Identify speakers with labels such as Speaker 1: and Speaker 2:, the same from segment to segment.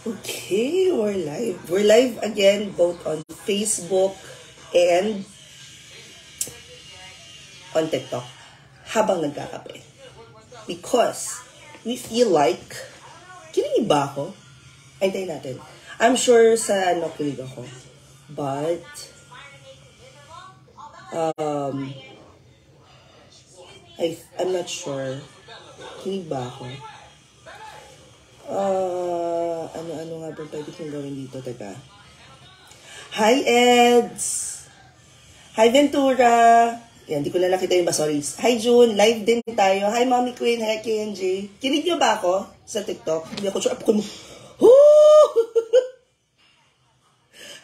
Speaker 1: Okay, we're live. We're live again both on Facebook and on TikTok habang nagkakape. Because we feel like, kinilig ba ako? Antayin natin. I'm sure sa kilig ako. But, I'm not sure. Kinig ba ako? Ano nga ba pwede kong gawin dito? Teka. Hi, Eds! Hi, Ventura! Yan, di ko na nakita yung sorry. Hi, June! Live din tayo. Hi, Mommy Queen! Hi, KNJ! Kinig niyo ba ako sa TikTok? Hindi ako sure. Ako mo.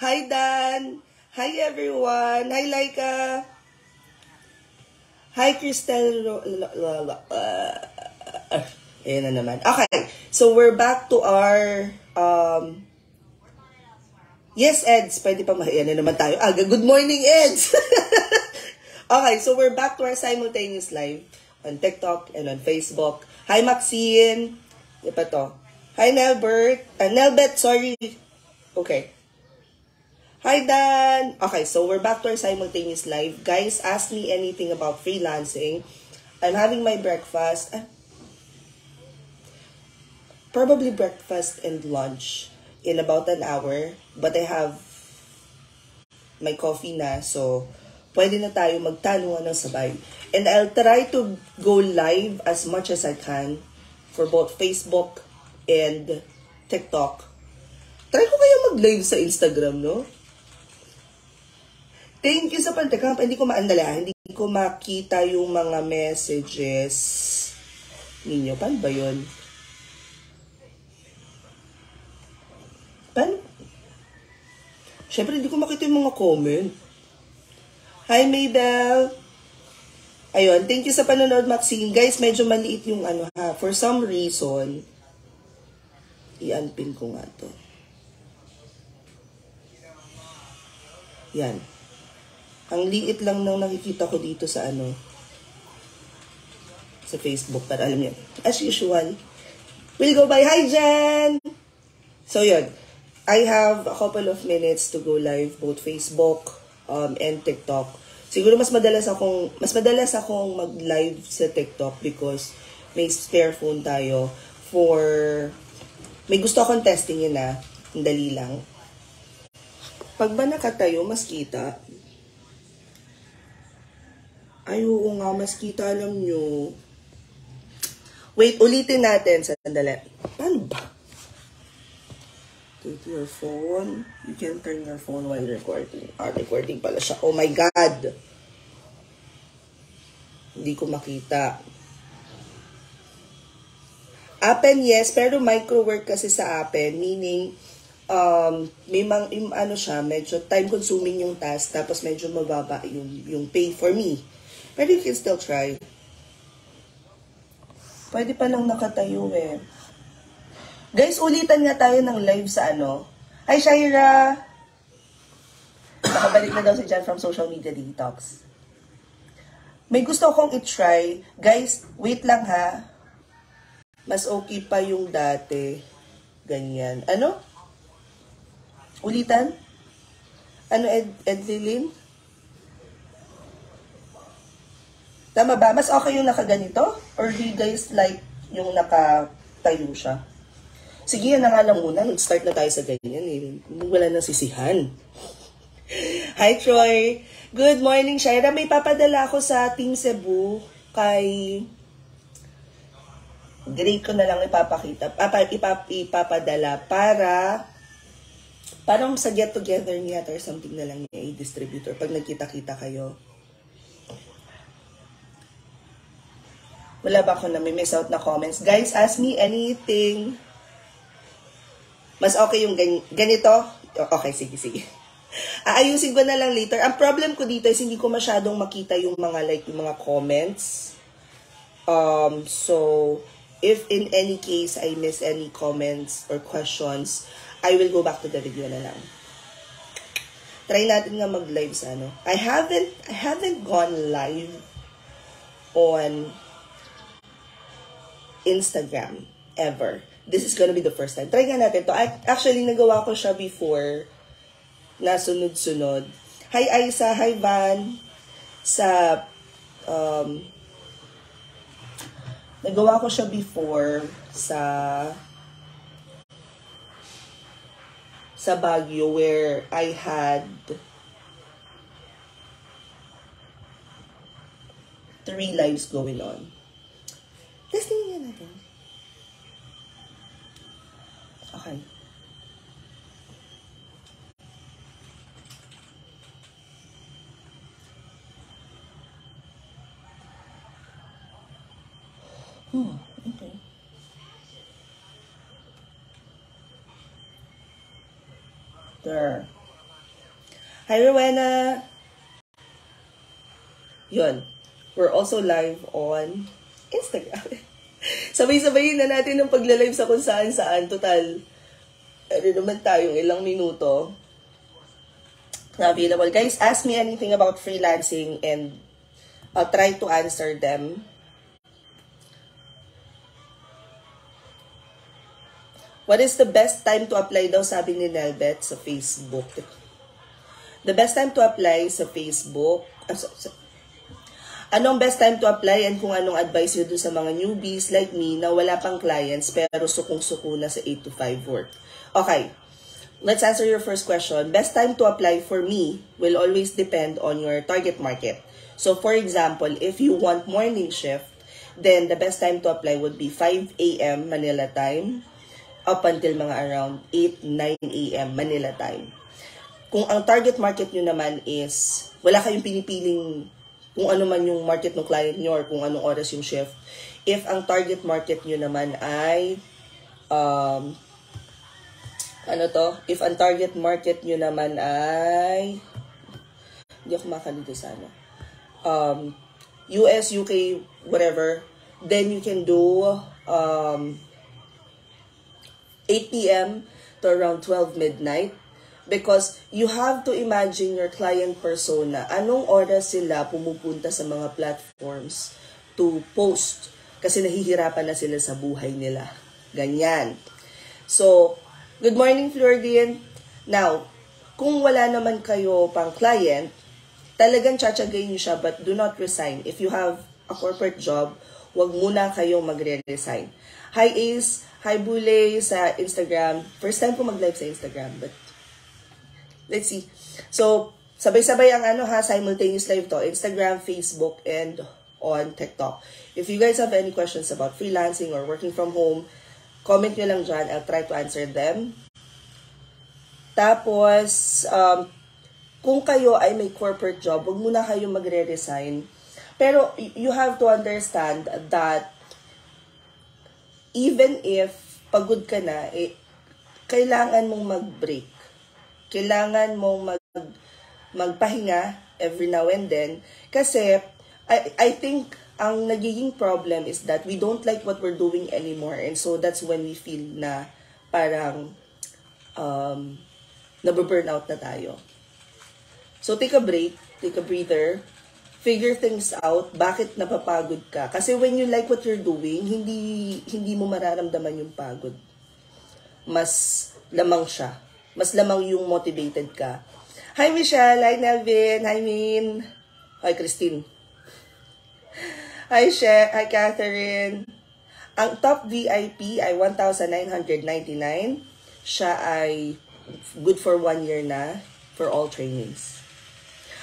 Speaker 1: Hi, Dan! Hi, everyone! Hi, Laika! Hi, Cristel! Ayan na naman. Okay, so we're back to our, yes, Eds, pwede pa ayan na naman tayo. Good morning, Eds! Okay, so we're back to our simultaneous live on TikTok and on Facebook. Hi, Maxine! Di pa to? Hi, Nelbert! Nelbet, sorry. Okay. Hi, Dan! Okay, so we're back to our simultaneous live. Guys, ask me anything about freelancing. I'm having my breakfast. Probably breakfast and lunch in about an hour. But I have my coffee na, so pwede na tayo magtanungan ng sabay. And I'll try to go live as much as I can for both Facebook and TikTok. Try ko kaya mag-live sa Instagram, no? Thank you sa pagtakamp. Hindi ko maandala. Hindi ko makita yung mga messages ninyo. Paano ba yun? Paano? Siyempre, hindi ko makita yung mga comment. Hi, Maybell! Ayun, thank you sa panonood, Maxine. Guys, medyo maliit yung For some reason, i-unpin ko nga to. Yan. Ang liit lang nang nakikita ko dito sa sa Facebook. Para alam niyo, as usual. We'll go by. Hi, Jen! So, yun. I have a couple of minutes to go live, both Facebook and TikTok. Siguro mas madalas akong mag-live sa TikTok because may spare phone tayo may gusto akong testingin na. Ang dali lang. Pag ba nakatayo, mas kita? Ay, oo nga, mas kita, alam nyo. Wait, ulitin natin. Sandali. Paano ba? Take your phone. You can turn your phone while recording. Recording pala siya. Oh my God! Hindi ko makita. Appen, yes. Pero micro-work kasi sa Appen. Meaning, may siya, medyo time-consuming yung task. Tapos medyo mababa yung pay for me. Pero you can still try. Pwede pa lang nakatayo eh. Guys, ulitan nga tayo ng live sa Hi, Shaira! Nakabalik na daw si Jan from Social Media Detox. May gusto akong i-try. Guys, wait lang ha. Mas okay pa yung dati. Ganyan. Ulitan? Edlilin? Tama ba? Mas okay yung nakaganito? Or do you guys like yung nakatayo siya? Sige, yan na nga lang muna. Start na tayo sa ganyan eh. Wala nang sisihan. Hi, Troy. Good morning, Shaira. May papadala ako sa Team Cebu kay Grade ko na lang ipapakita. Ipapadala para parang sa get together niya or something na lang niya i-distributor pag nagkita-kita kayo. Wala ba ako na may miss out na comments? Guys, ask me anything. Mas okay yung ganito? Okay, sige. Aayusin ko na lang later. Ang problem ko dito is hindi ko masyadong makita yung mga comments. So, if in any case I miss any comments or questions, I will go back to the video na lang. Try natin nga mag-live sa I haven't gone live on Instagram ever. this is gonna be the first time. Try nga natin to. Actually, nagawa ko siya before na sunod-sunod. Hi Isa, hi Van. Nagawa ko siya before sa Baguio where I had 3 lives going on. Testing nga natin. Okay. Okay. There. Hi, Rowena. Yun. We're also live on Instagram. Sabay-sabayin na natin ng pagla-live sa kung saan-saan. Total, naman tayong ilang minuto na available. Guys, ask me anything about freelancing and I'll try to answer them. What is the best time to apply daw, sabi ni Nelbet sa Facebook? The best time to apply sa Facebook, anong best time to apply and kung anong advice nyo dun sa mga newbies like me na wala pang clients pero sukong-suko na sa 8 to 5 work? Okay, let's answer your first question. Best time to apply for me will always depend on your target market. So for example, if you want morning shift, then the best time to apply would be 5 a.m. Manila time up until mga around 8, 9 a.m. Manila time. Kung ang target market nyo naman is wala kayong pinipiling kung ano man yung market ng client nyo or kung anong oras yung shift. If ang target market nyo naman ay if ang target market nyo naman ay hindi ako makalito sana. US, UK, whatever, then you can do 8 p.m. to around 12 midnight. Because you have to imagine your client persona. Anong oras sila pumupunta sa mga platforms to post? Kasi nahihirapan na sila sa buhay nila. Ganyan. So, good morning, Floridian. Now, kung wala naman kayo pang client, talagang tsatsagayin nyo siya but do not resign. If you have a corporate job, wag muna kayong magre-resign. Hi Ace, hi Bule sa Instagram. First time ko mag-live sa Instagram, but let's see. So, sabay-sabay ang simultaneous live to. Instagram, Facebook, and on TikTok. If you guys have any questions about freelancing or working from home, comment nyo lang dyan. I'll try to answer them. Tapos, kung kayo ay may corporate job, huwag muna kayo magre-resign. Pero, you have to understand that even if pagod ka na, kailangan mong mag-break. Kailangan mong magpahinga every now and then. Kasi, I think, ang nagiging problem is that we don't like what we're doing anymore. And so, that's when we feel na parang nababurnout na tayo. So, take a break, take a breather, figure things out, bakit napapagod ka. Kasi when you like what you're doing, hindi mo mararamdaman yung pagod. Mas lamang siya. Mas lamang yung motivated ka. Hi Michelle, hi Nelvin, hi Min, hi Christine. Hi She, hi Catherine. Ang top VIP ay 1,999. Siya ay good for 1 year na for all trainings.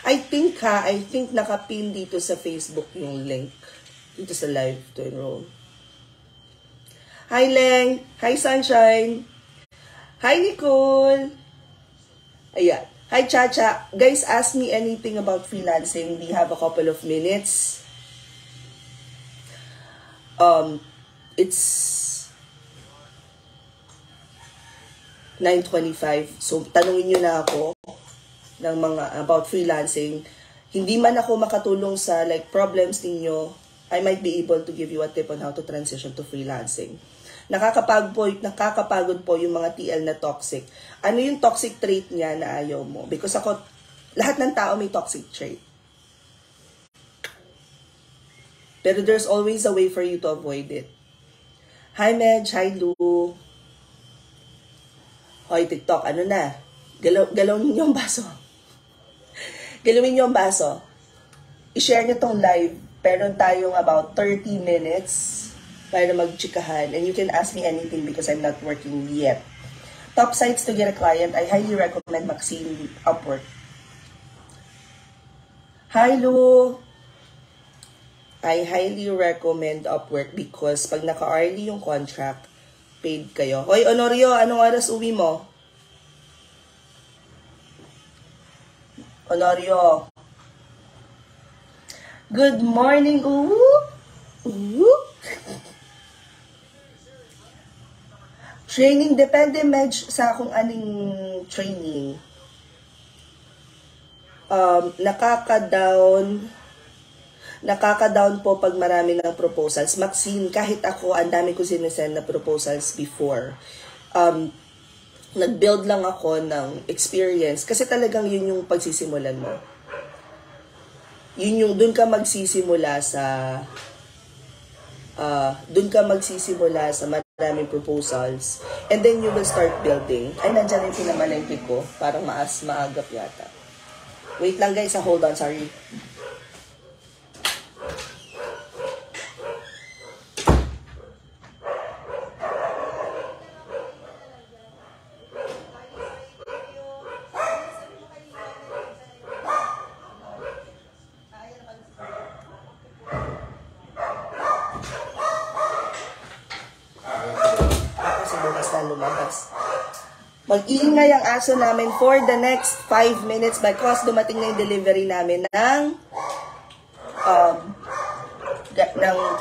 Speaker 1: I think nakapin dito sa Facebook yung link dito sa live to enroll. Hi Leng, hi Sunshine. Hi, Nicole! Ayan. Hi, Chacha. Guys, ask me anything about freelancing. We have a couple of minutes. It's 9:25. So, tanungin nyo na ako ng mga about freelancing. Hindi man ako makatulong sa problems ninyo, I might be able to give you a tip on how to transition to freelancing. Nakakapagod po yung mga TL na toxic. Ano yung toxic trait niya na ayaw mo? Because lahat ng tao may toxic trait. Pero there's always a way for you to avoid it. Hi Medj, hi Lou. Hoy, TikTok, ano na? Galawin niyo ang baso. Galawin niyo ang baso. I-share niyo tong live. Meron tayong about 30 minutes para magchikahan. And you can ask me anything because I'm not working yet. Top sites to get a client, I highly recommend Maxine Upwork. Hi, Lou! I highly recommend Upwork because pag naka-hourly yung contract, paid kayo. Hoy, Honorio, anong oras uwi mo? Honorio. Good morning, Training, depende medyo sa kung aning training. Nakaka-down po pag marami ng proposals. Maxine, kahit ako, ang dami ko sinesend na proposals before. Nag-build lang ako ng experience kasi talagang yun yung pagsisimulan mo. Yun yung, dun ka magsisimula sa maraming proposals. And then you will start building. Ay, nandiyan yung pinamalengke ko. Parang maagap yata. Wait lang guys, hold on, sorry. Mag-iingay ang aso namin for the next 5 minutes because dumating na yung delivery namin ng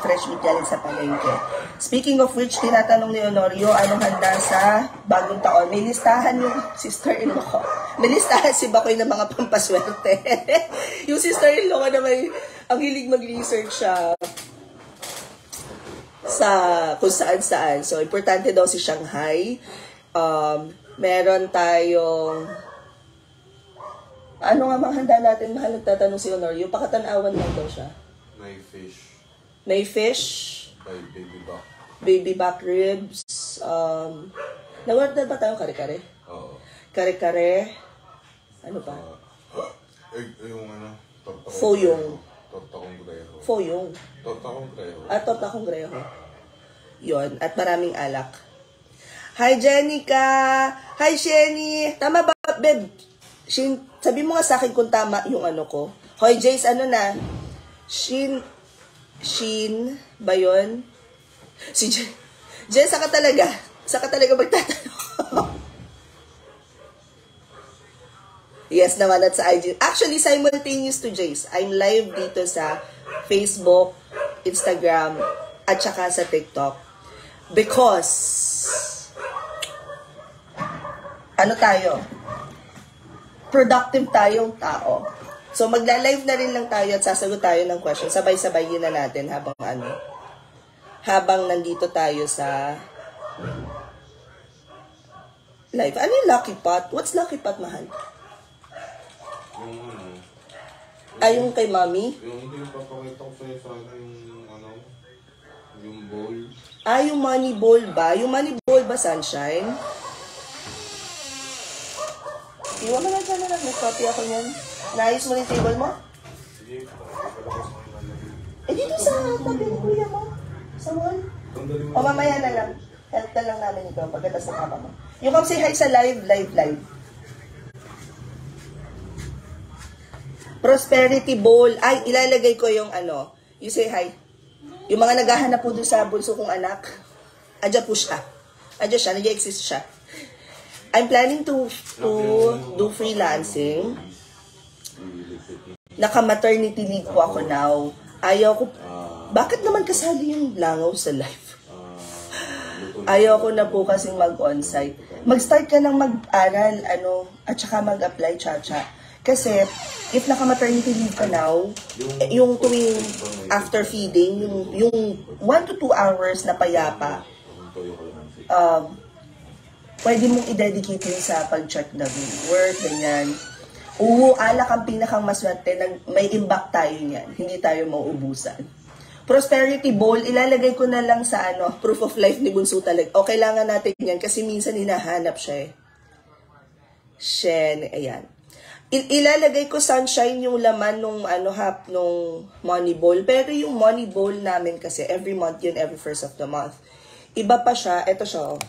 Speaker 1: fresh meat galing sa palengke. Speaking of which, tinatanong ni Honorio, anong handa sa bagong taon? May listahan yung sister-in-law ko. May listahan si Bakoy ng mga pampaswerte. Yung sister-in-law ko na ang hilig mag-research siya sa kung saan-saan. So, importante daw si Shanghai. Meron tayong ano nga mga handa natin, mahal, nagtatanong si Honorio, pakatanawan lang daw siya.
Speaker 2: May fish.
Speaker 1: May fish.
Speaker 2: By baby back.
Speaker 1: Baby back ribs. Nag-order ba tayong kare-kare?
Speaker 2: Oo.
Speaker 1: Kare-kare. Ano pa?
Speaker 2: Yung ano, torta kong
Speaker 1: Foyong.
Speaker 2: Torta kong greho.
Speaker 1: Foyong.
Speaker 2: Torta kong greho.
Speaker 1: Torta kong greho. Yun. At maraming alak. Hi, Jenica! Hi, Shenny! Tama ba, babe? Sabi mo nga sa akin kung tama yung ano ko. Hoy, Jace, ano na? Shin ba yun? Si Jace, saka talaga magtatanong. Yes naman, at sa IG. Actually, simultaneous to Jace. I'm live dito sa Facebook, Instagram, at saka sa TikTok. Because ano tayo? Productive tayong tao. So, magla-live na rin lang tayo at sasagot tayo ng question. Sabay-sabayin na natin habang nandito tayo sa live. Ano yung Lucky Pot? What's Lucky Pot, mahal?
Speaker 2: Yung ano?
Speaker 1: Yung kay Mami?
Speaker 2: Yung hindi yung papakita ko sa'yo sana yung bowl.
Speaker 1: Yung money bowl ba? Yung money bowl ba, Sunshine? Iwan mo lang dyan na lang. May copy ako yan. Naayos mo yung table mo?
Speaker 2: Sige, palabas mo yung lalagay.
Speaker 1: Dito sa tabi ng kuya mo. Sa wall. O mamaya na lang. Help na lang namin ito pagkatas ng papa mo. Yung come say hi sa live. Prosperity Bowl. Ay, ilalagay ko yung ano. You say hi. Yung mga naghahanap po doon sa bunso kong anak. Adya po siya. Nag-exist siya. I'm planning to do freelancing. Naka-maternity leave po ako now. Ayaw ko, bakit naman kasali yung langaw sa live? Ayaw ko na po kasing mag-onsite. Mag-start ka ng mag-aral, at saka mag-apply, chacha. Kasi, if naka-maternity leave ka now, yung tuwing after feeding, yung 1 to 2 hours na payapa, pwede mong i-dedicate yun sa pag-check ng work, ganyan. Alak ang pinakang maswerte, may impact tayo niyan. Hindi tayo mauubusan. Prosperity Bowl, ilalagay ko na lang sa proof of life ni Bunso talaga. O, kailangan natin yan kasi minsan hinahanap siya eh. Shen, ayan. Ilalagay ko sunshine yung laman nung nung money ball. Pero yung money ball namin kasi every month yun, every first of the month. Iba pa siya, eto siya oh.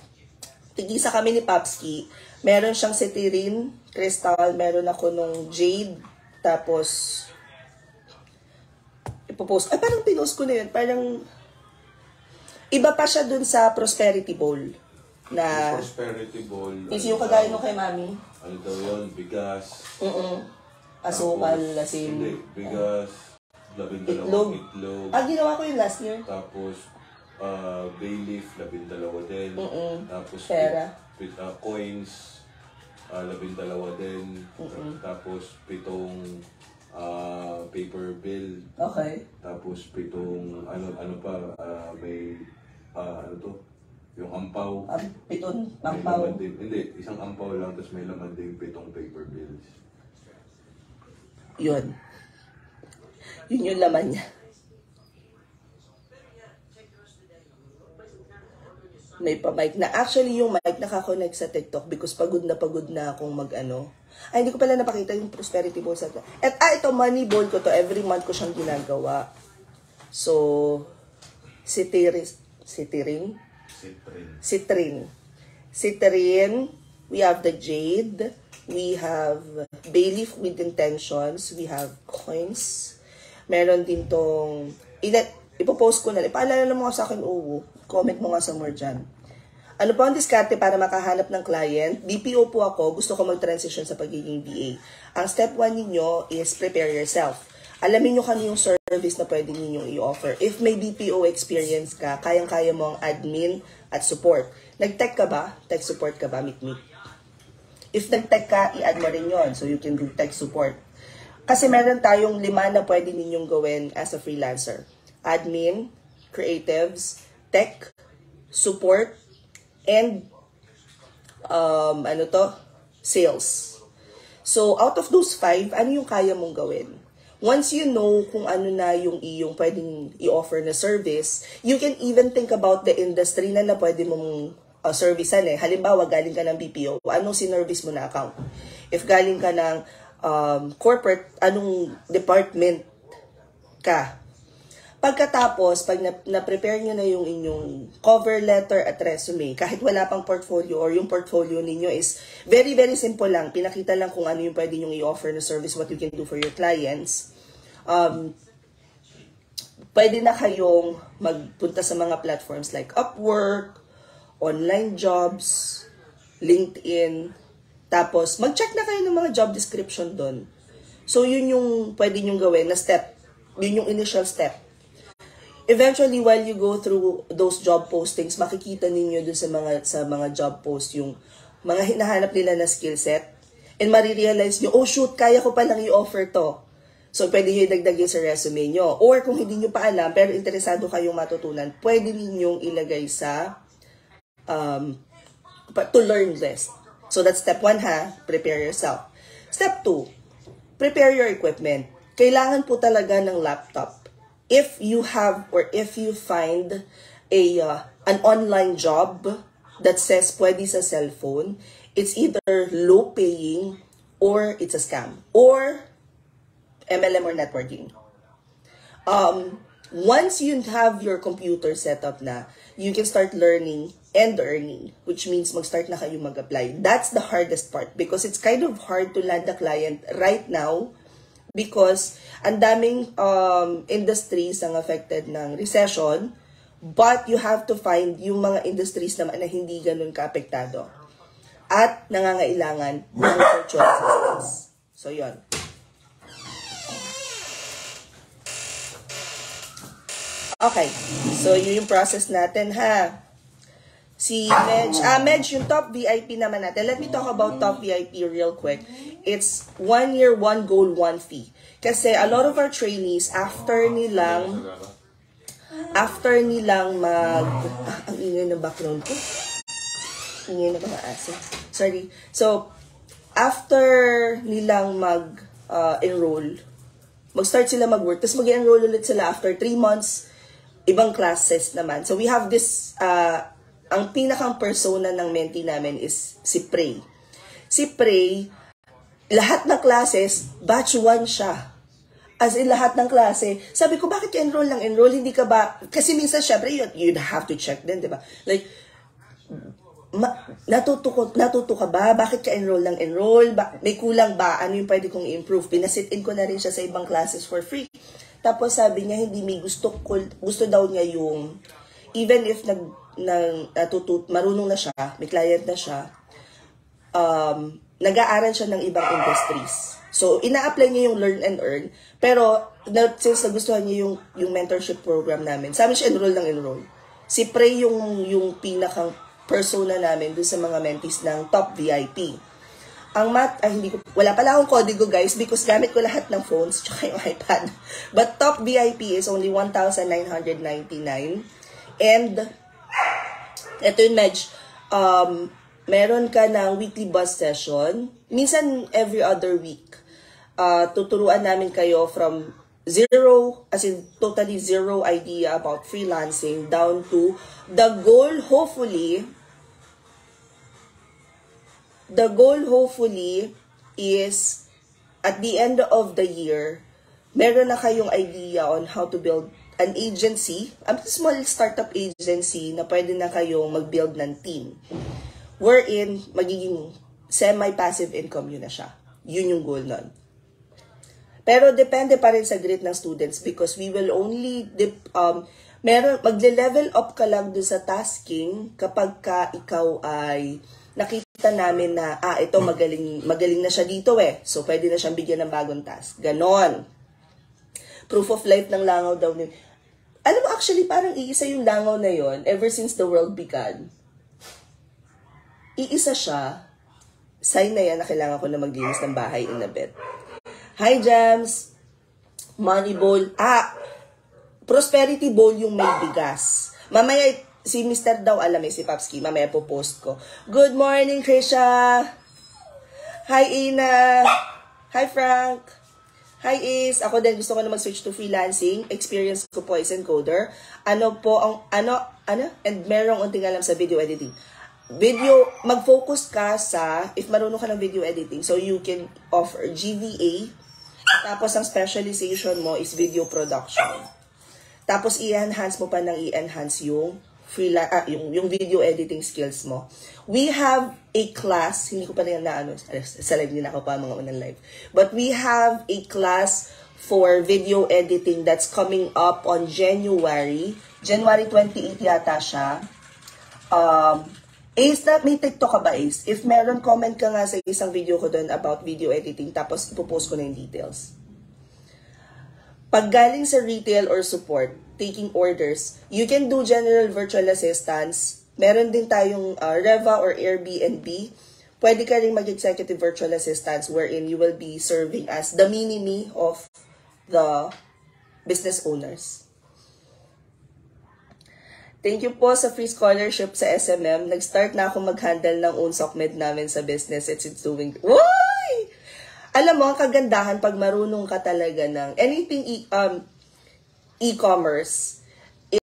Speaker 1: Tigisa kami ni Papski. Meron siyang citrine, crystal, meron ako nung jade, tapos ipopost. Ay, parang pinost ko na yun. Parang iba pa siya dun sa prosperity bowl. Na
Speaker 2: Prosperity ball.
Speaker 1: is yung kagaya nung kay mami.
Speaker 2: Ano daw yun? Bigas.
Speaker 1: Asukal,
Speaker 2: Tapos,
Speaker 1: asin.
Speaker 2: Hindi, bigas.
Speaker 1: Itlog.
Speaker 2: Labindalawang itlog.
Speaker 1: Ginawa ko yun last year.
Speaker 2: Tapos, bay leaf, 12 din. Tapos,
Speaker 1: Pera.
Speaker 2: Coins, 12 din. Tapos, 7 paper bill.
Speaker 1: Okay.
Speaker 2: Tapos, 7, ano pa, may, ano to? Yung ampaw.
Speaker 1: Piton,
Speaker 2: May
Speaker 1: pampaw.
Speaker 2: laman din. Hindi, isang ampaw lang, tapos may laman din 7 paper bills.
Speaker 1: Yun. Yun yung laman niya. May pa-mic na. Actually, yung mic nakakonect sa TikTok because pagod na akong mag-ano. Ay, hindi ko pala napakita yung prosperity ball sa at ito, money ball ko to. Every month ko siyang ginagawa. So, citrine. We have the jade. We have bay leaf with intentions. We have coins. Meron din tong ipopost ko na. Ipaalala mo nga sa akin, comment mo nga somewhere dyan. Ano po ang diskarte para makahanap ng client? BPO po ako. Gusto ko mag-transition sa pagiging VA. Ang step 1 ninyo is prepare yourself. Alamin nyo kano yung service na pwede ninyong i-offer. If may BPO experience ka, kayang-kaya mo ang admin at support. Nag-tech ka ba? Tech support ka ba? Meet. If nag-tech ka, i-add mo rin yun. So you can do tech support. Kasi meron tayong 5 na pwede ninyong gawin as a freelancer. Admin, creatives, tech, support, and sales. So out of those 5, ano yung kaya mong gawin? Once you know kung ano na yung iyong pwedeng i-offer na service, you can even think about the industry na pwede mong servicean eh. Halimbawa, galing ka ng BPO, anong sinervice mo na account? If galing ka ng corporate, anong department ka? Pagkatapos, pag na-prepare nyo na yung inyong cover letter at resume, kahit wala pang portfolio or yung portfolio ninyo is very, very simple lang. Pinakita lang kung ano yung pwede nyong i-offer na service, what you can do for your clients. Pwede na kayong magpunta sa mga platforms like Upwork, online jobs, LinkedIn, tapos mag-check na kayo ng mga job description doon. So, yun yung pwede nyong gawin na step. Yun yung initial step. Eventually, while you go through those job postings, makikita ninyo doon sa mga job post yung mga hinahanap nila na skill set. And marirealize nyo, oh shoot, kaya ko palang i-offer to. So, pwede nyo idagdag yun sa resume nyo. Or kung hindi nyo pa alam, pero interesado kayong matutunan, pwede ninyong ilagay sa to learn this. So, that's step 1 ha, prepare yourself. Step 2, prepare your equipment. Kailangan po talaga ng laptop. If you have or if you find an online job that says pwede sa cellphone, it's either low paying or it's a scam or MLM or networking. Once you have your computer set up na, you can start learning and earning, which means mag-start na kayo mag-apply. That's the hardest part because it's kind of hard to land a client right now because ang daming industries ang affected ng recession, but you have to find yung mga industries naman na hindi ganun kaapektado at nangangailangan ng virtual assistants. So, yun. Okay. So, yun yung process natin, ha? Si Medj, yung top VIP naman natin. Let me talk about top VIP real quick. It's 1 year, 1 goal, 1 fee. Kasi a lot of our trainees, after nilang ang ingay ng background ko. Ingay na mga aso. Sorry. So, after nilang enroll, mag-start sila mag-work, tapos mag-enroll ulit sila after 3 months, ibang classes naman. So, we have this, ang pinakang persona ng mentee namin is si Prey. Si Prey, lahat ng classes, batch 1 siya. As in, lahat ng klase. Sabi ko, bakit ka enroll lang? Enroll, hindi ka ba? Kasi minsan, syempre, you'd have to check din, di ba? Like, natuto ka ba? Bakit ka enroll lang enroll? May kulang ba? Ano yung pwede kong i-improve? Pinasit-in ko na rin siya sa ibang classes for free. Tapos sabi niya, hindi may gusto daw niya yung, even if marunong na siya, may client na siya, nag-aaral siya ng ibang industries. So, ina-apply niya yung learn and earn, pero since nagustuhan niya yung mentorship program namin, sabi siya enroll lang enroll. Si Prey yung pinakang persona namin dun sa mga mentees ng top VIP. Ang wala pala akong kodigo guys because gamit ko lahat ng phones tsaka yung iPad. But top VIP is only 1,999. And, ito yung Medj, meron ka ng weekly bus session. Minsan every other week. Tuturuan namin kayo from zero, as in totally zero idea about freelancing down to the goal hopefully is at the end of the year, meron na kayong idea on how to build an agency, a small startup agency na pwede na kayong mag-build ng team. Wherein, magiging semi-passive income yun na siya. Yun yung goal nun. Pero depende pa rin sa grit ng students because we will only, magle-level up ka lang dun sa tasking kapag ka ikaw ay nakita namin na, ito magaling na siya dito eh. So, pwede na siyang bigyan ng bagong task. Ganon. Proof of life ng langaw daw. Alam mo, actually, parang iisa yung langaw na yon ever since the world began. Iisa siya. Sign na yan na kailangan ko na maglinis ng bahay in a bit. Hi, Jams. Money bowl. Prosperity bowl yung may bigas. Mamaya, si Mr. daw alam si Papski. Mamaya po post ko. Good morning, Krisha. Hi, Ina. Hi, Frank. Hi, Ace. Ako din gusto ko na mag-switch to freelancing. Experience ko po is encoder. And merong unting alam sa video editing. Mag-focus ka sa, if marunong ka ng video editing, so you can offer GVA. Tapos ang specialization mo is video production. Tapos i-enhance mo pa ng i-enhance yung video editing skills mo. We have a class, hindi ko pa rin sa live din ako pa mga unang live. But we have a class for video editing that's coming up on January 28 yata siya. Ace, may TikTok ka ba, Ace? If meron, comment ka nga sa isang video ko doon about video editing, tapos ipopost ko na yung details. Pag galing sa retail or support, taking orders, you can do general virtual assistance. Meron din tayong Reva or Airbnb. Pwede ka rin mag-executive virtual assistance wherein you will be serving as the mini-me of the business owners. Thank you po sa free scholarship sa SMM. Nag-start na ako mag-handle ng own SOCMED namin sa business. It's doing... Uy! Alam mo, ang kagandahan pag marunong ka talaga ng anything e-commerce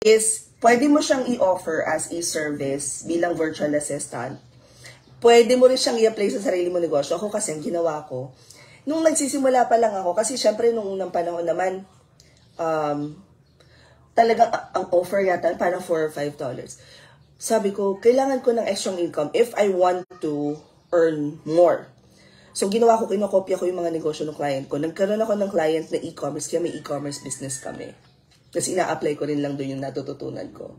Speaker 1: is pwede mo siyang i-offer as a service bilang virtual assistant. Pwede mo rin siyang i-apply sa sarili mo negosyo. Ako kasi ang ginawa ko, nung nagsisimula pa lang ako, kasi syempre nung unang panahon naman, talagang ang offer yata parang $4 or $5. Sabi ko, kailangan ko ng extra income if I want to earn more. So, ginawa ko, kinokopya ko yung mga negosyo ng client ko. Nagkaroon ako ng client na e-commerce, kaya may e-commerce business kami. Kasi ina-apply ko rin lang doon yung natututunan ko.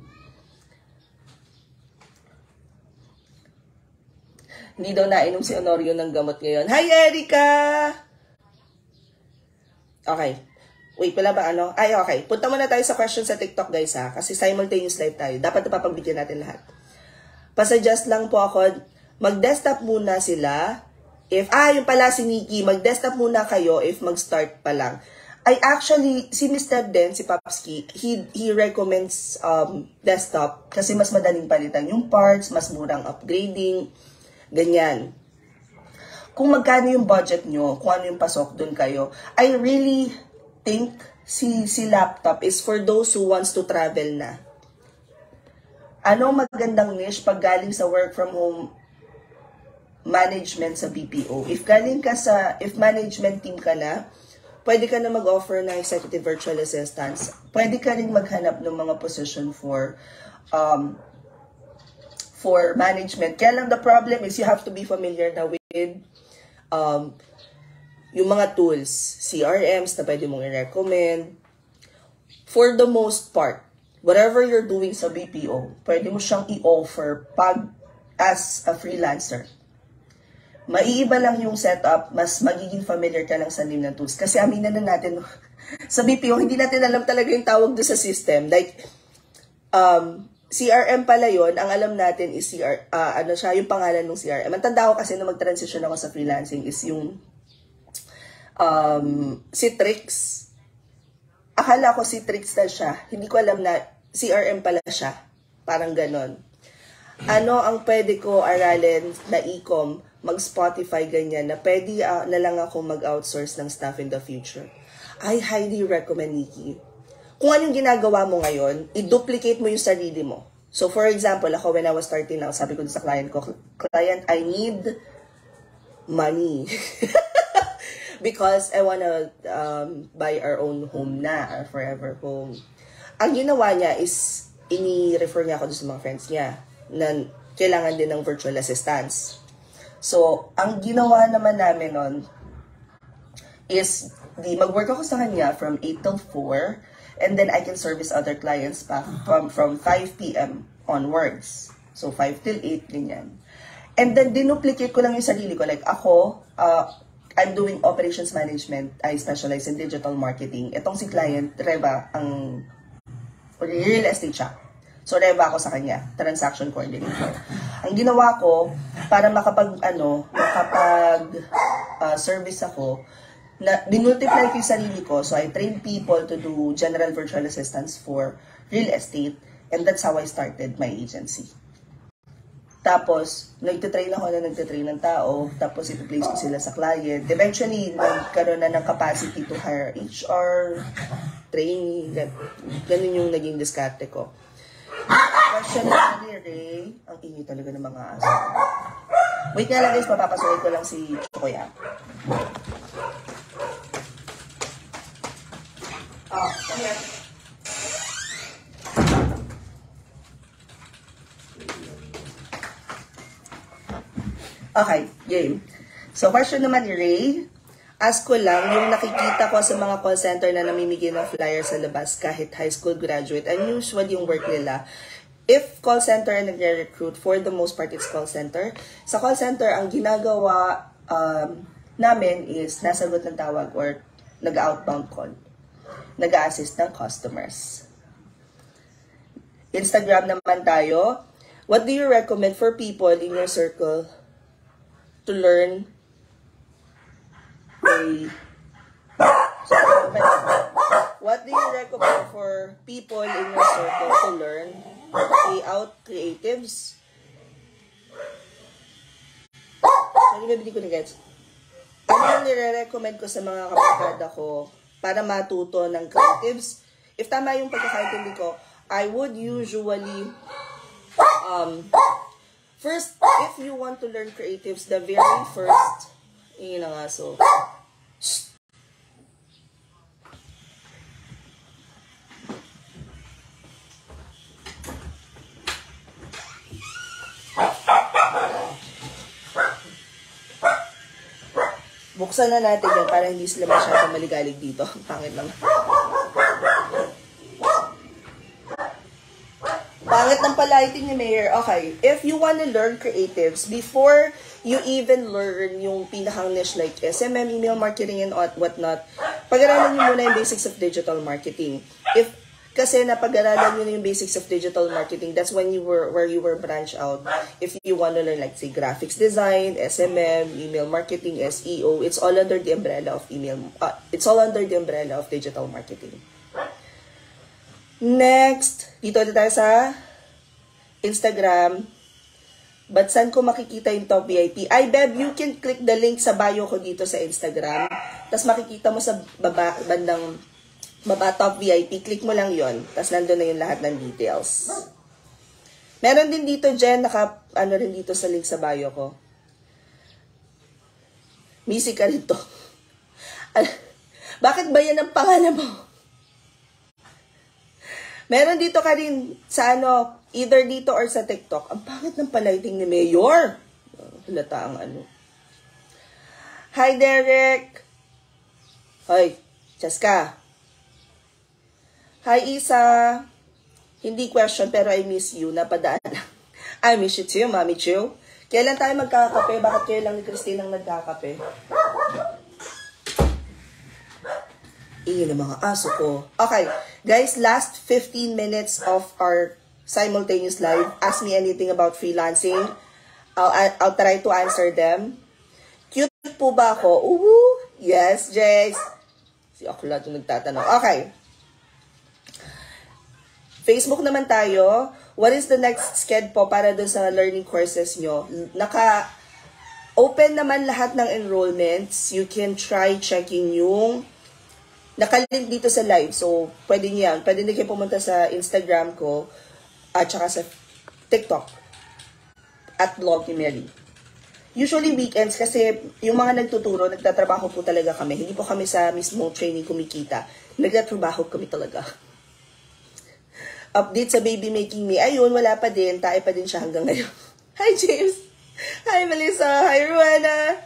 Speaker 1: Hindi daw nainom si Honorio ng gamot ngayon. Hi, Erica! Okay. Wait, wala ba ano? Ay, okay. Punta muna tayo sa question sa TikTok, guys, ha? Kasi simultaneous live tayo. Dapat napapagbigyan natin lahat. Pasuggest lang po ako, mag-desktop muna sila. Yung pala si Nikki, mag-desktop muna kayo if mag-start pa lang. Actually, si Mr. Den, si Papski, he recommends desktop kasi mas madaling palitan yung parts, mas murang upgrading, ganyan. Kung magkano yung budget nyo, kung ano yung pasok, dun kayo. I really think si laptop is for those who wants to travel na. Ano magandang niche pag galing sa work from home management sa BPO. If management team ka na, pwede ka na mag-offer ng executive virtual assistants. Pwede ka rin maghanap ng mga position for management. Kaya lang the problem is you have to be familiar na with yung mga tools, CRMs na pwede mong i-recommend. For the most part, whatever you're doing sa BPO, pwede mo siyang i-offer as a freelancer. Maiiba lang yung setup, mas magiging familiar ka lang sa name ng tools. Kasi aminin na natin, sa BPO, hindi natin alam talaga yung tawag doon sa system. Like, CRM pala yon, ang alam natin is yung pangalan ng CRM. Ang tanda ko kasi na mag-transition ako sa freelancing is yung Citrix. Akala ko Citrix na siya. Hindi ko alam na CRM pala siya. Parang ganon. Ano ang pwede ko aralin na e-com, mag-Spotify, ganyan, na pwede na lang ako mag-outsource ng staff in the future? I highly recommend, Nikki. Kung anong ginagawa mo ngayon, i-duplicate mo yung sarili mo. So, for example, ako when I was starting out, sabi ko sa client ko, client, I need money. Because I wanna buy our own home na, our forever home. Ang ginawa niya is, ini-refer niya ako sa mga friends niya na kailangan din ng virtual assistants. So, ang ginawa naman namin nun is, mag-work ako sa kanya from 8 till 4, and then I can service other clients pa from 5 p.m. onwards. So, 5 till 8, ganyan. And then, dinuplicate ko lang yung sarili ko. Like, ako, I'm doing operations management. I specialize in digital marketing. Itong si client, Reba, ang real estate siya. So, Reba ako sa kanya, transaction coordinator. Ang ginawa ko, para service ako, na dinultiply ko yung sarili ko. So, I train people to do general virtual assistants for real estate. And that's how I started my agency. Tapos, nagtitrain ng tao. Tapos, ito-place ko sila sa client. Eventually, nagkaroon na ng capacity to hire HR, trainee. Ganun yung naging diskarte ko. Question na ni Ray. Ang ingay talaga ng mga aso. Wait nga lang guys, papapasukin ko lang si Chokoya. Come here. Okay, game. So, question naman ni Ray. Ask ko lang, yung nakikita ko sa mga call center na namimigay ng flyer sa labas kahit high school graduate, unusual yung work nila. If call center ang nagre-recruit, for the most part, it's call center. Sa call center, ang ginagawa namin is nasagot ng tawag or nag-outbound call. Nag-assist ng customers. Instagram naman tayo. What do you recommend for people in your circle to learn What do you recommend for people in your circle to learn layout creatives? Sorry, hindi ko na-gets. Ano yung nire-recommend ko sa mga kapagada ko para matuto ng creatives? If tama yung pagkakaintindi ko, I would usually first, if you want to learn creatives, the very first, yun na nga, so, buksan na natin yan para hindi sila masyadong maligalig dito. Pangit lang. Pangit ng palighting ni Mayor. Okay, if you wanna learn creatives, before you even learn yung pinakang niche like SMM, email marketing, and whatnot, pag-aralan nyo muna yung basics of digital marketing. Kasi napag-aralan nyo na yung basics of digital marketing, that's when you were, where you were branched out. If you wanna learn like, say, graphics design, SMM, email marketing, SEO, it's all under the umbrella of it's all under the umbrella of digital marketing. Next, dito tayo sa Instagram. But saan ko makikita yung top VIP? Ay, Beb, you can click the link sa bio ko dito sa Instagram. Tapos makikita mo sa bandang baba top VIP. Click mo lang yon. Tapos nandun na yung lahat ng details. Meron din dito, Jen, rin dito sa link sa bio ko. Missy ka rito. Bakit ba yan ang pangalan mo? Meron dito ka rin sa ano, either dito or sa TikTok. Ang pangit ng palighting ni Mayor. Halata ang ano. Hi, Derek. Hoy, Chaska. Hi, Isa. Hindi question, pero I miss you. Napadaan lang. I miss you too, Mami Chu. Kailan tayo magkakape? Bakit kayo lang ni Christine ang nagkakape? Iyon ang mga aso ko. Okay, guys, last 15 minutes of our simultaneous live. Ask me anything about freelancing. I'll try to answer them. Cute po ba ako? Yes, Jace. Si Akla yung nagtatanong. Okay. Facebook naman tayo. What is the next sked po para dun sa learning courses nyo? Open naman lahat ng enrollments. You can try checking yung nakalink dito sa live. So, pwede nyo yan. Pwede nyo kayo pumunta sa Instagram ko at saka sa TikTok at blog ni Mary. Usually weekends kasi yung mga nagtuturo, nagtatrabaho po talaga kami. Hindi po kami sa mismong training kumikita. Nagtatrabaho kami talaga. Update sa baby making me. Ayun, wala pa din. Tae pa din siya hanggang ngayon. Hi, James. Hi, Melissa. Hi, Ruana.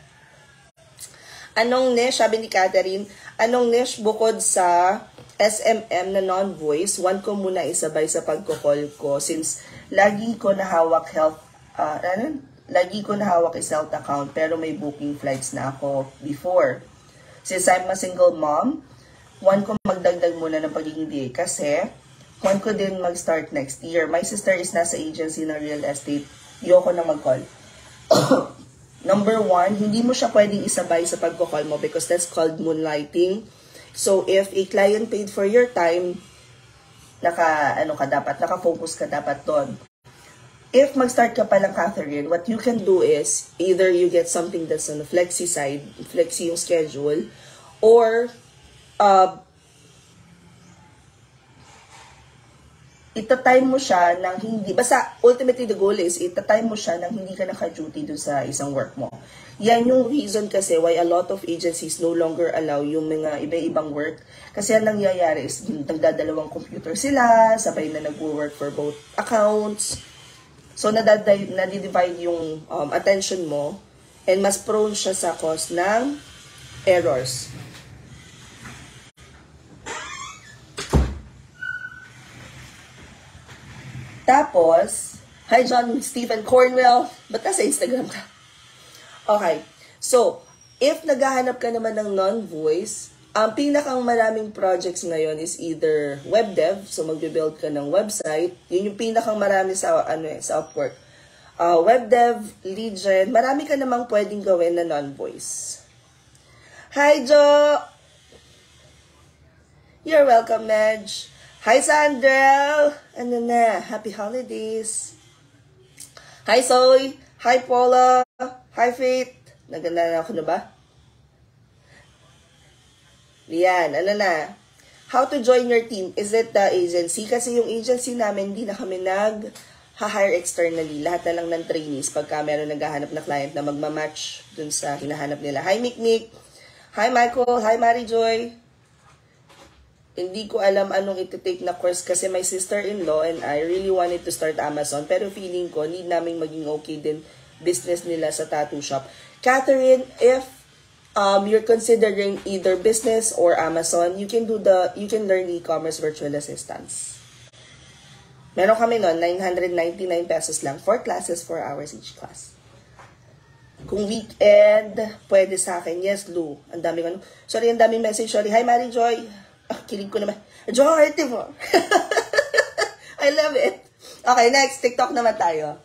Speaker 1: Anong niche, sabi ni Catherine, anong niche bukod sa SMM na non-voice, want ko muna isabay sa pagkukol ko since lagi ko nahawak is health account pero may booking flights na ako before. Since I'm a single mom, want ko magdagdag muna ng pagiging DA kasi want ko din mag-start next year. My sister is nasa agency ng real estate. Ayoko na mag-call. Number one, hindi mo siya pwedeng isabay sa pagkukol mo because that's called moonlighting. So, if a client paid for your time, naka-focus ka dapat doon. If mag-start ka pa lang, Catherine, what you can do is, either you get something that's on the flexi side, flexi yung schedule, or, itatime mo siya ng hindi, basta ultimately the goal is, itatime mo siya ng hindi ka naka-duty dun sa isang work mo. Yan yung reason kasi why a lot of agencies no longer allow yung mga iba-ibang work. Kasi ang nangyayari is, nagdadalawang computer sila, sabay na nag-work for both accounts. So, nadidivide yung attention mo, and mas prone siya sa cause ng errors. Tapos, hi John Stephen Cornwell, ba't nasa Instagram ka? Okay, so, if naghahanap ka naman ng non-voice, ang pinakang maraming projects ngayon is either web dev, so magbe-build ka ng website, yun yung pinakang marami sa, sa Upwork. Web dev, lead gen, marami ka namang pwedeng gawin na non-voice. Hi Jo! You're welcome, Medj. Hi, Sandrel! Ano na? Happy holidays! Hi, Zoe! Hi, Paula! Hi, Faith! Naganda na ako na ba? Yan, ano na? How to join your team? Is it the agency? Kasi yung agency namin, hindi na kami nag-hire externally. Lahat na lang ng trainees pagka meron naghahanap na client na magmamatch dun sa hinahanap nila. Hi, Mikmik! Hi, Michael! Hi, Mary Joy! Hindi ko alam anong iti-take na course kasi my sister-in-law and I really wanted to start Amazon. Pero feeling ko, need naming maging okay din business nila sa tattoo shop. Catherine, if you're considering either business or Amazon, you can learn e-commerce virtual assistance. Meron kami nun, 999 pesos lang. 4 classes, 4 hours each class. Kung weekend, pwede sa akin. Yes, Lou. Ang daming Sorry, ang daming message. Sorry. Hi, Mary Joy. Kilig ko naman. Joy, mo. I love it. Okay, next. TikTok naman tayo.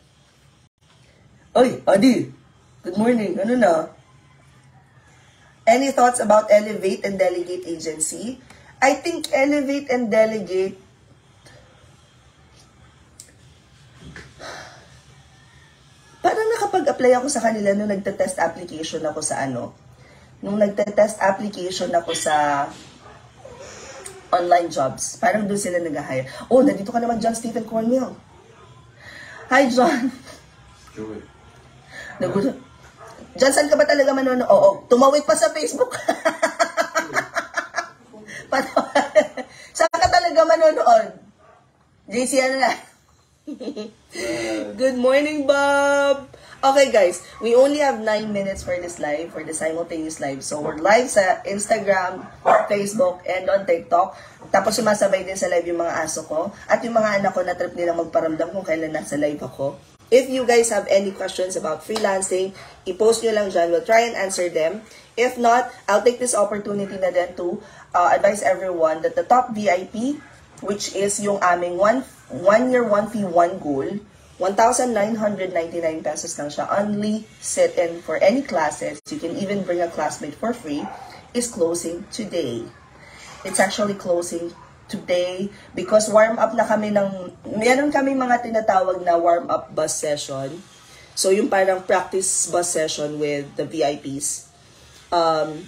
Speaker 1: Oy, Adi. Good morning. Ano na? Any thoughts about Elevate and Delegate Agency? I think Elevate and Delegate parang nakapag-apply ako sa kanila nung nagte-test application ako sa Nung nagte-test application ako sa online jobs. Parang doon sila nag-hire. Oh, nandito ka naman, John Stephen Cornwell. Hi, John.
Speaker 2: Joey.
Speaker 1: Diyan, saan ka ba talaga manonood? Oo, tumawid pa sa Facebook. Saan ka talaga manonood? JC, ano na? Good morning, Bob! Okay, guys, we only have 9 minutes for this live, for the simultaneous live. So, we're live sa Instagram, Facebook, and on TikTok. Tapos, sumasabay din sa live yung mga aso ko. At yung mga anak ko na trip nilang magparamdam kung kailan nasa live ako. If you guys have any questions about freelancing, i-post nyo lang dyan. We'll try and answer them. If not, I'll take this opportunity na din to advise everyone that the top VIP, which is yung aming one year, one fee, one goal, 1,999 pesos lang siya. Only sit-in for any classes. You can even bring a classmate for free. Is closing today. It's actually closing today because warm up na kami meron kami mga tinatawag na warm up bus session. So yung parang practice bus session with the VIPs.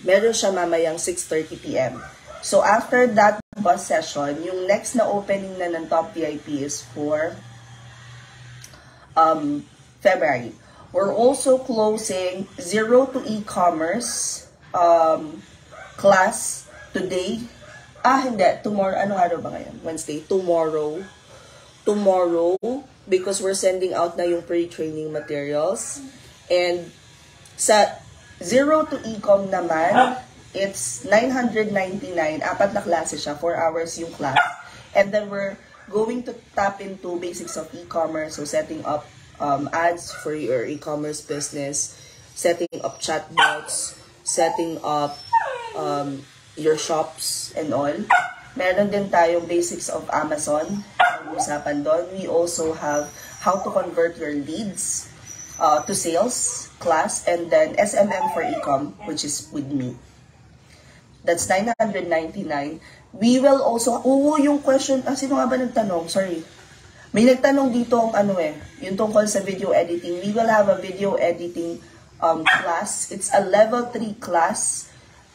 Speaker 1: Meron siya mamayang 6:30 p.m. So after that bus session, yung next na opening na ng top VIP is for February. We're also closing Zero to E-commerce class today. Hindi. Tomorrow. Anong araw ba ngayon? Wednesday. Tomorrow. Because we're sending out na yung pre-training materials. And sa Zero to E-com naman, it's 999. 4 na klase siya. 4 hours yung class. And then we're going to tap into basics of e-commerce, so setting up ads for your e-commerce business, setting up chatbots, setting up your shops and all. Meron din tayong basics of Amazon, usapan doon. We also have how to convert your leads to sales class, and then SMM for e-com, which is with me. That's 999. We will also, yung question, sino nga ba nagtanong? Sorry. May nagtanong dito yung tungkol sa video editing. We will have a video editing class. It's a level 3 class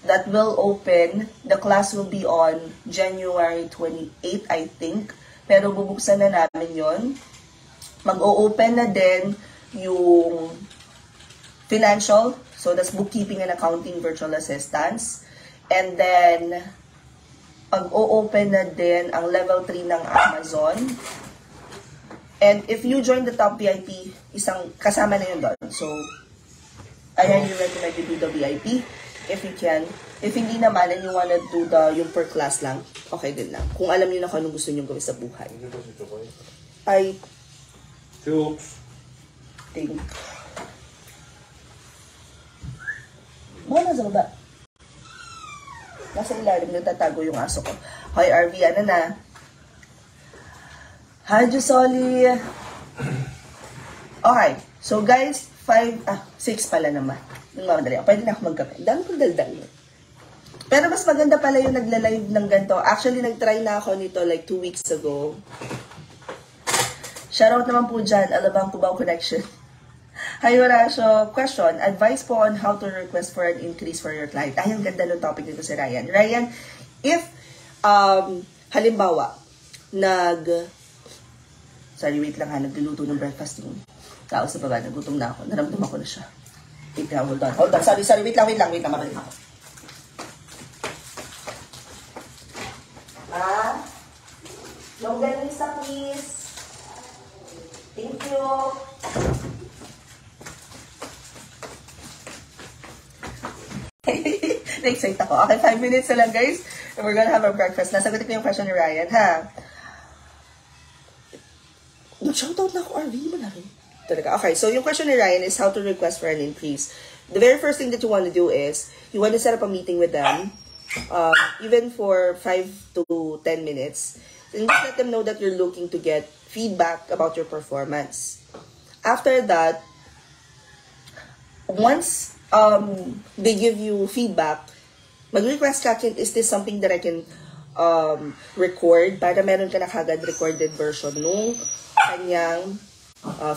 Speaker 1: that will open. The class will be on January 28, I think. Pero bubuksan na namin yon. Mag-o-open na din yung financial. So that's bookkeeping and accounting virtual assistance. And then, pag-o-open na din ang level 3 ng Amazon. And if you join the top VIP, kasama na yun doon. So, I highly recommend you do the VIP if you can. If hindi naman, and you wanna do yung per class lang, okay din lang. Kung alam niyo na kung anong gusto niyo gawin sa buhay. Ay, think. Wala sa baba. Nasa ilalim, nagtatago yung aso ko. Hoy, RV, ano na? Hi, Jusoli. Okay. So, guys, 6 pala naman. Madali. Pwede na ako magkape. Dami kong daldal. Pero mas maganda pala yung nagla-live ng ganito. Actually, nag-try na ako nito like 2 weeks ago. Shoutout naman po dyan. Alabang Cubao Connection. Hi, Horacio. Question. Advice po on how to request for an increase for your client. Ay, ang ganda ng topic nito si Ryan. Ryan, if, halimbawa, sorry, wait lang ha, nagluluto ng breakfast yung tao sa baba. Nagutom na ako. Naramdam ako na siya. Wait lang, hold on. Sorry, wait lang. Mabalik ako. Longganisa, please. Thank you. Na-excite ako. Okay, 5 minutes na lang, guys. And we're gonna have our breakfast. Nasagutin ko yung question ni Ryan, ha? Nag-shoutout na ako, RV mo na rin. Talaga. Okay, so yung question ni Ryan is how to request for an increase. The very first thing that you want to do is, you want to set up a meeting with them, even for 5 to 10 minutes. And just let them know that you're looking to get feedback about your performance. After that, once they give you feedback, mag-request ka, is this something that I can record para meron ka na kagad recorded version nung kanyang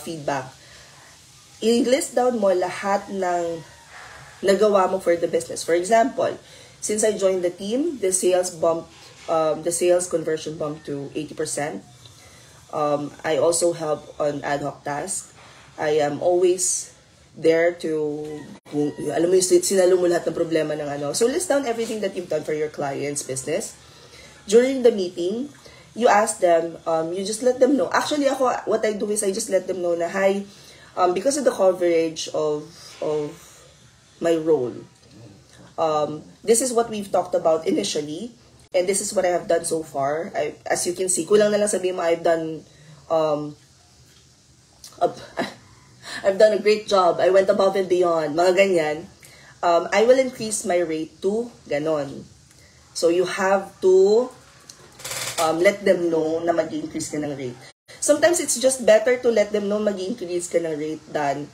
Speaker 1: feedback. I-list down mo lahat ng nagawa mo for the business. For example, since I joined the team, the sales conversion bumped to 80%. I also help on ad hoc tasks. I am always there to, alam mo yung sinalo mo lahat ng problema ng ano. So list down everything that you've done for your client's business. During the meeting, you ask them, you just let them know. Actually, ako, what I do is I just let them know na, hi, because of the coverage of my role, this is what we've talked about initially, and this is what I have done so far. As you can see, kulang na lang sabihin mo, I've done a great job. I went above and beyond. Mga ganyan. I will increase my rate to ganon. So you have to let them know na mag-increase ka ng rate. Sometimes it's just better to let them know mag-increase ka ng rate than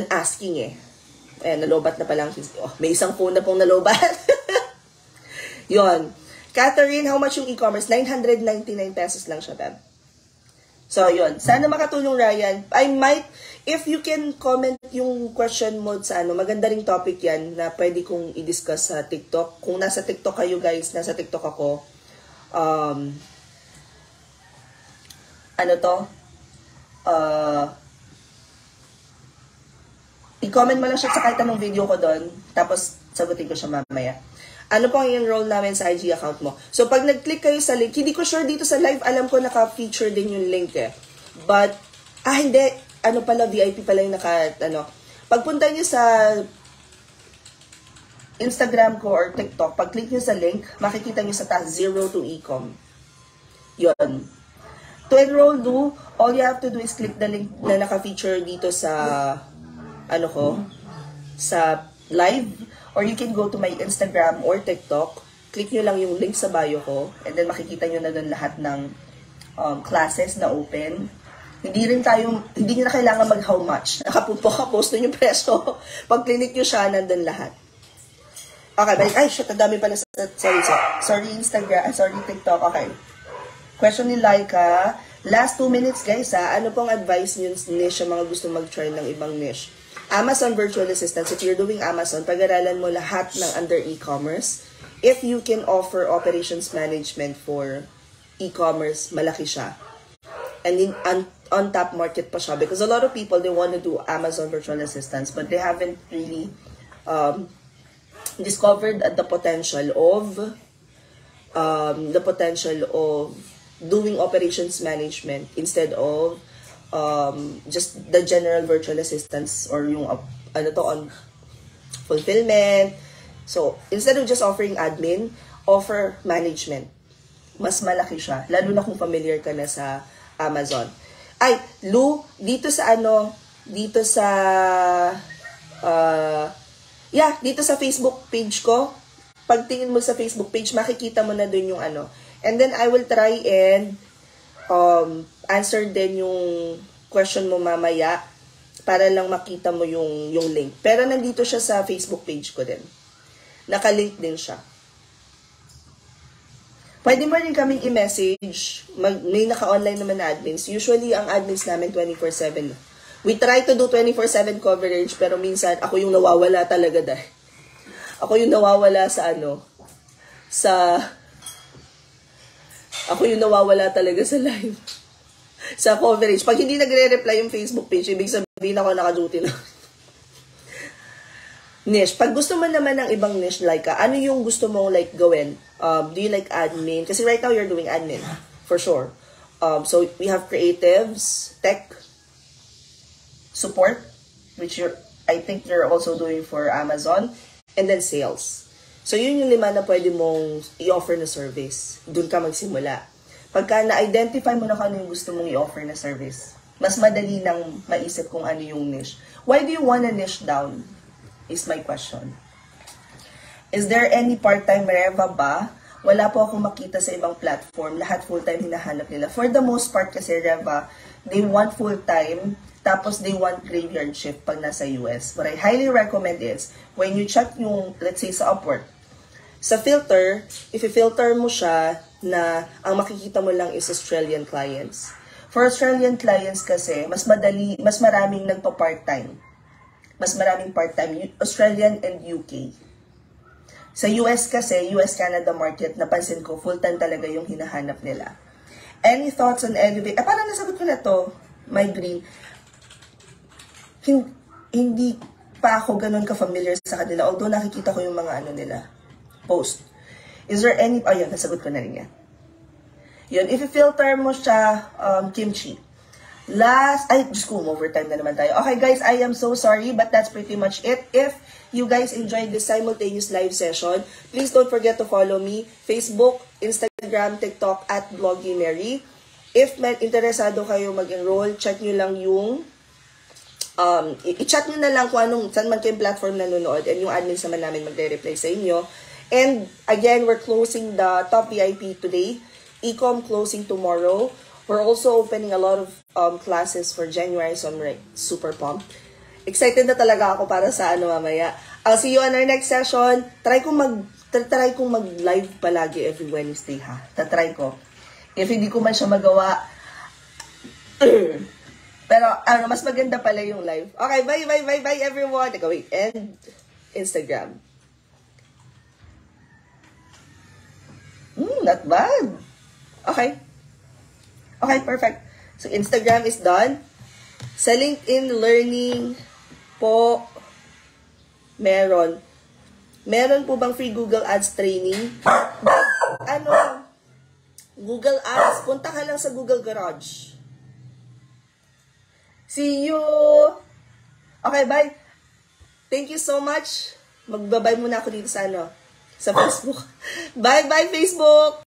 Speaker 1: asking eh. Ayan, nalobat na palang. Oh, may isang phone na pong nalobat. Yon. Catherine, how much yung e-commerce? 999 pesos lang siya, Beb. So, yun. Sana makatulong, Ryan. I might, if you can comment yung question mo sa ano, maganda ring topic yan na pwede kong i-discuss sa TikTok. Kung nasa TikTok kayo, guys, nasa TikTok ako, i-comment mo lang siya sa kahit anong video ko doon, tapos sagutin ko siya mamaya. Ano pong i-enroll namin sa IG account mo? So, pag nag-click kayo sa link, hindi ko sure dito sa live, alam ko naka-feature din yung link eh. But, hindi, ano pala, VIP pala yung pagpunta nyo sa Instagram ko or TikTok, pag-click nyo sa link, makikita nyo sa taas, 0 to Ecom. Yun. To enroll, all you have to do is click the link na naka-feature dito sa sa live, or you can go to my Instagram or TikTok, click nyo lang yung link sa bio ko, and then makikita nyo na doon lahat ng classes na open. Hindi nyo na kailangan mag-how much. Nakapost nyo yung preso. Pag clinic nyo siya, nandun lahat. Okay, balik. Ay, shit, ang dami pala sorry Instagram, sorry TikTok. Okay. Question ni Laika. Last 2 minutes, guys, ano pong advice nyo niche, mga gusto mag-try ng ibang niche? Amazon Virtual Assistants, if you're doing Amazon, pag-aralan mo lahat ng under e-commerce. If you can offer operations management for e-commerce, malaki siya. And on top market pa siya. Because a lot of people, they want to do Amazon Virtual Assistants, but they haven't really discovered the potential of doing operations management instead of just the general virtual assistants or yung on fulfillment. So, instead of just offering admin, offer management. Mas malaki siya. Lalo na kung familiar ka na sa Amazon. Ay, Lou, dito sa dito sa Facebook page ko, pagtingin mo sa Facebook page, makikita mo na dun yung And then, I will try and answer din yung question mo mamaya para lang makita mo yung link. Pero nandito siya sa Facebook page ko din. Nakalink din siya. Pwede mo rin kaming i-message. May naka-online naman na admins. Usually, ang admins namin 24/7. We try to do 24/7 coverage, pero minsan, ako yung nawawala talaga dahil. Ako yung nawawala ako yung nawawala talaga sa live. Sa coverage. Pag hindi nagre-reply yung Facebook page, ibig sabihin ako naka-duty na. Niche. Pag gusto mo naman ng ibang niche, like, ano yung gusto mong gawin? Do you like admin? Kasi right now, you're doing admin. For sure. So, we have creatives, tech, support, which I think you're also doing for Amazon, and then sales. So, yun yung 5 na pwede mong i-offer na service. Doon ka magsimula. Pagka na-identify mo na kung ano yung gusto mong i-offer na service, mas madali nang maisip kung ano yung niche. Why do you want a niche down? Is my question. Is there any part-time Reva ba? Wala po akong makita sa ibang platform. Lahat full-time hinahanap nila. For the most part kasi Reva, they want full-time, tapos they want graveyard shift pag nasa US. What I highly recommend is, when you check yung, let's say sa Upwork, sa filter, if i-filter mo siya na ang makikita mo lang is Australian clients. For Australian clients kasi, mas maraming nagpa-part-time. Mas maraming part-time, Australian and UK. Sa US kasi, US-Canada market, napansin ko, full-time talaga yung hinahanap nila. Any thoughts on Elevate? Parang nasagot ko na to, my green. hindi pa ako ganun ka-familiar sa kanila. Although nakikita ko yung mga ano nila, post. Is there any, ayun, nasagot ko na rin yan. Yun, if i-filter mo siya, kimchi. Diyos ko, overtime na naman tayo. Okay guys, I am so sorry, but that's pretty much it. If you guys enjoyed this simultaneous live session, please don't forget to follow me, Facebook, Instagram, TikTok, at Bloggy Mary. If interesado kayo mag-enroll, check nyo lang yung, i-chat nyo na lang kung anong, saan man kayong platform nanonood, and yung admin naman namin magre-reply sa inyo. And again, we're closing the top VIP today. Ecom closing tomorrow. We're also opening a lot of classes for January, so I'm super pumped. Excited na talaga ako para sa ano mamaya. I'll see you on our next session. Try kong mag-live palagi every Wednesday, ha? Tatry ko. If hindi ko man siya magawa, pero mas maganda pala yung live. Okay, bye everyone. Wait, and Instagram. Not bad. Okay, perfect. So, Instagram is done. Sa LinkedIn Learning po, meron po bang free Google Ads training? Google Ads, punta ka lang sa Google Garage. See you! Okay, bye. Thank you so much. Magbabay muna ako dito sa sa Facebook. Bye, Facebook!